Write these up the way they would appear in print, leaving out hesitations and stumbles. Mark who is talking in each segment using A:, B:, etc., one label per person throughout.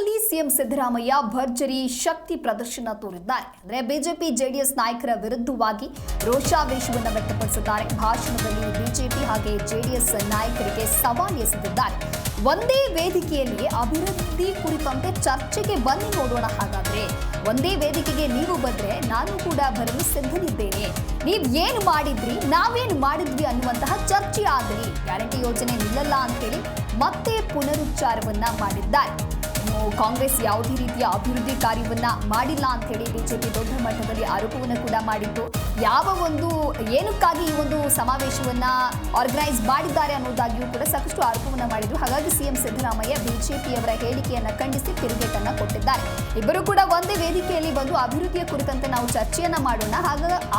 A: ಬೆಂಗಳೂರಿನಲ್ಲಿ ಸಿಎಂ ಸಿದ್ದರಾಮಯ್ಯ ಭರ್ಜರಿ ಶಕ್ತಿ ಪ್ರದರ್ಶನ ತೋರಿದ್ದಾರೆ. ಅಂದರೆ ಬಿಜೆಪಿ ಜೆಡಿಎಸ್ ನಾಯಕರ ವಿರುದ್ಧವಾಗಿ ರೋಷಾವೇಶವನ್ನು ವ್ಯಕ್ತಪಡಿಸಿದ್ದಾರೆ. ಭಾಷಣದಲ್ಲಿ ಬಿಜೆಪಿ ಹಾಗೆ ಜೆಡಿಎಸ್ ನಾಯಕರಿಗೆ ಸವಾಲು ಎಸೆದಿದ್ದಾರೆ. ಒಂದೇ ವೇದಿಕೆಯಲ್ಲಿ ಅಭಿವೃದ್ಧಿ ಕುರಿತಂತೆ ಚರ್ಚೆಗೆ ಬನ್ನಿ ನೋಡೋಣ. ಹಾಗಾದ್ರೆ ಒಂದೇ ವೇದಿಕೆಗೆ ನೀವು ಬಂದ್ರೆ ನಾನು ಕೂಡ ಬರಲು ಸಿದ್ಧನಿದ್ದೇನೆ. ನೀವು ಏನು ಮಾಡಿದ್ರಿ, ನಾವೇನು ಮಾಡಿದ್ವಿ ಅನ್ನುವಂತಹ ಚರ್ಚೆ ಆಗಲಿ. ಗ್ಯಾರಂಟಿ ಯೋಜನೆ ನಿಲ್ಲಲ್ಲ ಅಂತ ಹೇಳಿ ಮತ್ತೆ ಪುನರುಚ್ಚಾರವನ್ನ ಮಾಡಿದ್ದಾರೆ. ಕಾಂಗ್ರೆಸ್ ಯಾವುದೇ ರೀತಿಯ ಅಭಿವೃದ್ಧಿ ಕಾರ್ಯವನ್ನ ಮಾಡಿಲ್ಲ ಅಂತ ಹೇಳಿ ಬಿಜೆಪಿ ದೊಡ್ಡ ಮಟ್ಟದಲ್ಲಿ ಆರೋಪವನ್ನು ಕೂಡ ಮಾಡಿತ್ತು. ಯಾವ ಒಂದು ಏನಕ್ಕಾಗಿ ಈ ಒಂದು ಸಮಾವೇಶವನ್ನ ಆರ್ಗನೈಸ್ ಮಾಡಿದ್ದಾರೆ ಅನ್ನೋದಾಗಿಯೂ ಕೂಡ ಸಾಕಷ್ಟು ಆರೋಪವನ್ನ ಮಾಡಿದ್ರು. ಹಾಗಾಗಿ ಸಿಎಂ ಸಿದ್ದರಾಮಯ್ಯ ಬಿಜೆಪಿಯವರ ಹೇಳಿಕೆಯನ್ನ ಖಂಡಿಸಿ ತಿರುಗೇಟನ್ನ ಕೊಟ್ಟಿದ್ದಾರೆ. ಇಬ್ಬರು ಕೂಡ ಒಂದೇ ವೇದಿಕೆಯಲ್ಲಿ ಬಂದು ಅಭಿವೃದ್ಧಿಯ ಕುರಿತಂತೆ ನಾವು ಚರ್ಚೆಯನ್ನ ಮಾಡೋಣ.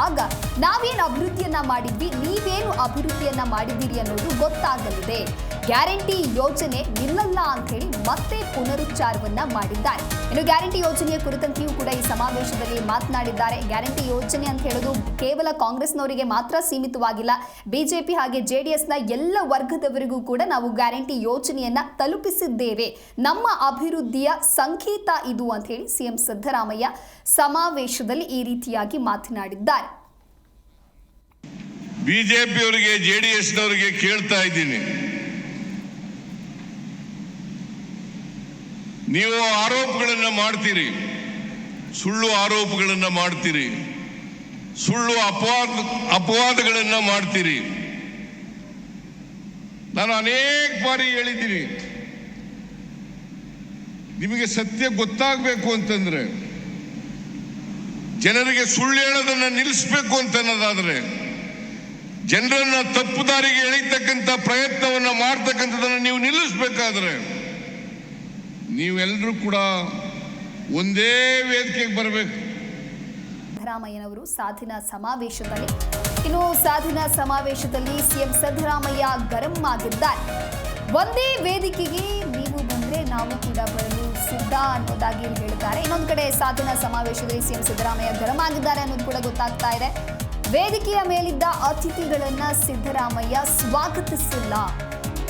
A: ಆಗ ನಾವೇನು ಅಭಿವೃದ್ಧಿಯನ್ನ ಮಾಡಿದ್ವಿ, ನೀವೇನು ಅಭಿವೃದ್ಧಿಯನ್ನ ಮಾಡಿದ್ದೀರಿ ಅನ್ನೋದು ಗೊತ್ತಾಗಲಿದೆ. ಗ್ಯಾರಂಟಿ ಯೋಜನೆ ನಿಲ್ಲಲ್ಲ ಅಂತ ಹೇಳಿ ಮತ್ತೆ ಪುನರುಚ್ಚಾರವನ್ನ ಮಾಡಿದ್ದಾರೆ. ಇನ್ನು ಗ್ಯಾರಂಟಿ ಯೋಜನೆಯ ಕುರಿತಂತೆಯೂ ಕೂಡ ಈ ಸಮಾವೇಶದಲ್ಲಿ ಮಾತನಾಡಿದ್ದಾರೆ. ಗ್ಯಾರಂಟಿ ಯೋಜನೆ ಅಂತ ಹೇಳೋದು ಕೇವಲ ಕಾಂಗ್ರೆಸ್ನವರಿಗೆ ಮಾತ್ರ ಸೀಮಿತವಾಗಿಲ್ಲ. ಬಿಜೆಪಿ ಹಾಗೆ ಜೆಡಿಎಸ್ನ ಎಲ್ಲ ವರ್ಗದವರಿಗೂ ಕೂಡ ನಾವು ಗ್ಯಾರಂಟಿ ಯೋಜನೆಯನ್ನ ತಲುಪಿಸಿದ್ದೇವೆ. ನಮ್ಮ ಅಭಿವೃದ್ಧಿಯ ಸಂಕೇತ ಇದು ಅಂತ ಹೇಳಿ ಸಿಎಂ ಸಿದ್ದರಾಮಯ್ಯ ಸಮಾವೇಶದಲ್ಲಿ ಈ ರೀತಿಯಾಗಿ ಮಾತನಾಡಿದ್ದಾರೆ.
B: ಬಿಜೆಪಿಯವರಿಗೆ ಜೆಡಿಎಸ್ನವರಿಗೆ ಕೇಳ್ತಾ ಇದ್ದೀನಿ, ನೀವು ಆರೋಪಗಳನ್ನು ಮಾಡ್ತೀರಿ, ಸುಳ್ಳು ಆರೋಪಗಳನ್ನು ಮಾಡ್ತೀರಿ, ಸುಳ್ಳು ಅಪವಾದಗಳನ್ನು ಮಾಡ್ತೀರಿ. ನಾನು ಅನೇಕ ಬಾರಿ ಹೇಳಿದ್ದೀನಿ, ನಿಮಗೆ ಸತ್ಯ ಗೊತ್ತಾಗಬೇಕು ಅಂತಂದ್ರೆ, ಜನರಿಗೆ ಸುಳ್ಳು ಹೇಳೋದನ್ನ ನಿಲ್ಲಿಸಬೇಕು ಅಂತ ಅನ್ನೋದಾದ್ರೆ, ಜನರನ್ನ ತಪ್ಪು ದಾರಿಗೆ ಎಳಿತಕ್ಕಂಥ ಪ್ರಯತ್ನವನ್ನ ಮಾಡ್ತಕ್ಕಂಥದನ್ನ ನೀವು ನಿಲ್ಲಿಸಬೇಕಾದ್ರೆ ನೀವೆಲ್ಲರೂ ಕೂಡ ಒಂದೇ ವೇದಿಕೆಗೆ ಬರಬೇಕು.
A: ಸಿದ್ದರಾಮಯ್ಯನವರು ಸಾಧನಾ ಸಮಾವೇಶದಲ್ಲಿ ಸಿಎಂ ಸಿದ್ದರಾಮಯ್ಯ ಗರಂ ಆಗಿದ್ದಾರೆ. ಒಂದೇ ವೇದಿಕೆಗೆ ನೀವು ಬಂದ್ರೆ ನಾವು ಕೂಡ ಬರಲು ಸಿದ್ಧ ಅನ್ನೋದಾಗಿ ಹೇಳಿದ್ದಾರೆ. ಇನ್ನೊಂದು ಕಡೆ ಸಾಧನಾ ಸಮಾವೇಶದಲ್ಲಿ ಸಿಎಂ ಸಿದ್ದರಾಮಯ್ಯ ಗರಂ ಆಗಿದ್ದಾರೆ ಅನ್ನೋದು ಕೂಡ ಗೊತ್ತಾಗ್ತಾ ಇದೆ. ವೇದಿಕೆಯ ಮೇಲಿದ್ದ ಅತಿಥಿಗಳನ್ನ ಸಿದ್ದರಾಮಯ್ಯ ಸ್ವಾಗತಿಸಿಲ್ಲ.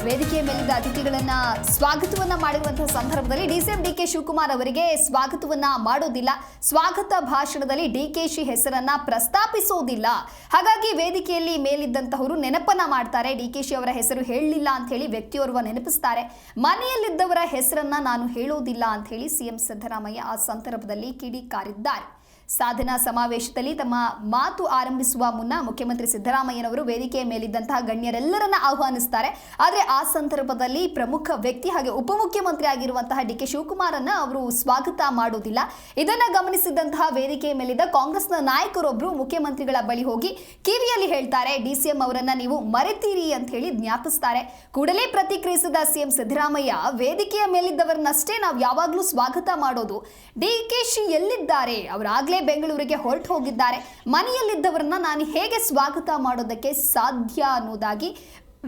A: ವೇದಿಕೆಯ ಮೇಲಿದ್ದ ಅತಿಥಿಗಳನ್ನ ಸ್ವಾಗತವನ್ನ ಮಾಡಿರುವಂತಹ ಸಂದರ್ಭದಲ್ಲಿ ಡಿಸಿಎಂ ಡಿಕೆ ಶಿವಕುಮಾರ್ ಅವರಿಗೆ ಸ್ವಾಗತವನ್ನ ಮಾಡೋದಿಲ್ಲ. ಸ್ವಾಗತ ಭಾಷಣದಲ್ಲಿ ಡಿಕೆಶಿ ಹೆಸರನ್ನ ಪ್ರಸ್ತಾಪಿಸೋದಿಲ್ಲ. ಹಾಗಾಗಿ ವೇದಿಕೆಯಲ್ಲಿ ಮೇಲಿದ್ದಂತಹವರು ನೆನಪನ್ನ ಮಾಡ್ತಾರೆ. ಡಿಕೆಶಿ ಅವರ ಹೆಸರು ಹೇಳಲಿಲ್ಲ ಅಂತ ಹೇಳಿ ವ್ಯಕ್ತಿಯೋರ್ವ ನೆನಪಿಸ್ತಾರೆ. ಮನೆಯಲ್ಲಿದ್ದವರ ಹೆಸರನ್ನ ನಾನು ಹೇಳೋದಿಲ್ಲ ಅಂತ ಹೇಳಿ ಸಿಎಂ ಸಿದ್ದರಾಮಯ್ಯ ಆ ಸಂದರ್ಭದಲ್ಲಿ ಕಿಡಿಕಾರಿದ್ದಾರೆ. ಸಾಧನಾ ಸಮಾವೇಶದಲ್ಲಿ ತಮ್ಮ ಮಾತು ಆರಂಭಿಸುವ ಮುನ್ನ ಮುಖ್ಯಮಂತ್ರಿ ಸಿದ್ದರಾಮಯ್ಯನವರು ವೇದಿಕೆಯ ಮೇಲಿದ್ದಂತಹ ಗಣ್ಯರೆಲ್ಲರನ್ನ ಆಹ್ವಾನಿಸ್ತಾರೆ. ಆದರೆ ಆ ಸಂದರ್ಭದಲ್ಲಿ ಪ್ರಮುಖ ವ್ಯಕ್ತಿ ಹಾಗೆ ಉಪಮುಖ್ಯಮಂತ್ರಿ ಆಗಿರುವಂತಹ ಡಿಕೆ ಶಿವಕುಮಾರನ್ನ ಅವರು ಸ್ವಾಗತ ಮಾಡೋದಿಲ್ಲ. ಇದನ್ನ ಗಮನಿಸಿದಂತಹ ವೇದಿಕೆಯ ಮೇಲಿದ್ದ ಕಾಂಗ್ರೆಸ್ನ ನಾಯಕರೊಬ್ಬರು ಮುಖ್ಯಮಂತ್ರಿಗಳ ಬಳಿ ಹೋಗಿ ಕಿವಿಯಲ್ಲಿ ಹೇಳ್ತಾರೆ, ಡಿಸಿಎಂ ಅವರನ್ನ ನೀವು ಮರೆತೀರಿ ಅಂತ ಹೇಳಿ ಜ್ಞಾಪಿಸ್ತಾರೆ. ಕೂಡಲೇ ಪ್ರತಿಕ್ರಿಯಿಸಿದ ಸಿಎಂ ಸಿದ್ದರಾಮಯ್ಯ, ವೇದಿಕೆಯ ಮೇಲಿದ್ದವರನ್ನಷ್ಟೇ ನಾವು ಯಾವಾಗಲೂ ಸ್ವಾಗತ ಮಾಡೋದು. ಡಿಕೆಶಿ ಎಲ್ಲಿದ್ದಾರೆ? ಅವರಾಗಲೇ ಬೆಂಗಳೂರಿಗೆ ಹೊರಟು ಹೋಗಿದ್ದಾರೆ. ಮನೆಯಲ್ಲಿದ್ದವರನ್ನ ನಾನು ಹೇಗೆ ಸ್ವಾಗತ ಮಾಡೋದಕ್ಕೆ ಸಾಧ್ಯ ಅನ್ನೋದಾಗಿ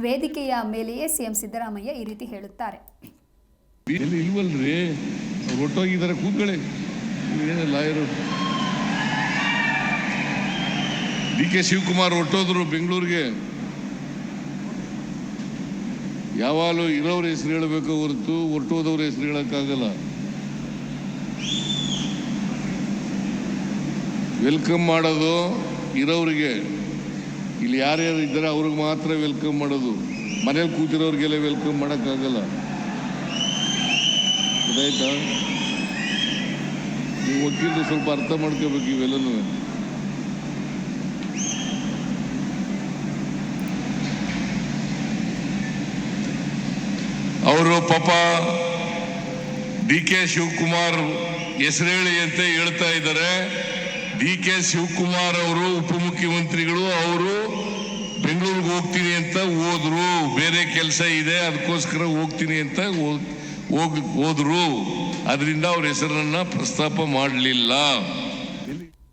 A: ವೇದಿಕೆಯ ಮೇಲೆಯೇ ಸಿಎಂ ಸಿದ್ದರಾಮಯ್ಯ ಈ ರೀತಿ ಹೇಳುತ್ತಾರೆ.
B: ಇಲ್ವಲ್ರಿ, ಹೊರಟೋಗಿದ್ದಾರೆ, ಕೂತ್ಕೊಳ್ಳಿ. ಲಾಯರು ಡಿಕೆ ಶಿವಕುಮಾರ್ ಹೊರಟೋದ್ರು ಬೆಂಗಳೂರಿಗೆ. ಯಾವಾಗಲೂ ಇರೋರ ಹೆಸರು ಹೇಳಬೇಕು ಹೊರತು ಹೊರಟೋದವ್ರ ಹೆಸರು ಹೇಳಕ್ಕಾಗಲ್ಲ. ವೆಲ್ಕಮ್ ಮಾಡೋದು ಇರೋರಿಗೆ, ಇಲ್ಲಿ ಯಾರ್ಯಾರು ಇದ್ದಾರೆ ಅವ್ರಿಗೆ ಮಾತ್ರ ವೆಲ್ಕಮ್ ಮಾಡೋದು. ಮನೇಲಿ ಕೂತಿರೋರಿಗೆಲ್ಲ ವೆಲ್ಕಮ್ ಮಾಡೋಕ್ಕಾಗಲ್ಲ. ಗೊತ್ತಾಯ್ತಾ? ನೀವು ವಕೀಲರು ಸ್ವಲ್ಪ ಅರ್ಥ ಮಾಡ್ಕೋಬೇಕು ಇವೆಲ್ಲನೂ. ಅವರು ಪಾಪ ಡಿಕೆ ಶಿವಕುಮಾರ್ ಹೆಸರೇಳಿ ಅಂತ ಹೇಳ್ತಾ ಇದ್ದಾರೆ. ಡಿಕೆ ಶಿವಕುಮಾರ್ ಅವರು ಉಪಮುಖ್ಯಮಂತ್ರಿಗಳು, ಅವರು ಬೆಂಗಳೂರಿಗೆ ಹೋಗ್ತೀನಿ ಅಂತ ಹೋದ್ರು. ಬೇರೆ ಕೆಲಸ ಇದೆ ಅದಕ್ಕೋಸ್ಕರ ಹೋಗ್ತೀನಿ ಅಂತ ಹೋದ್ರು. ಅದರಿಂದ ಅವ್ರ ಹೆಸರನ್ನ ಪ್ರಸ್ತಾಪ ಮಾಡಲಿಲ್ಲ.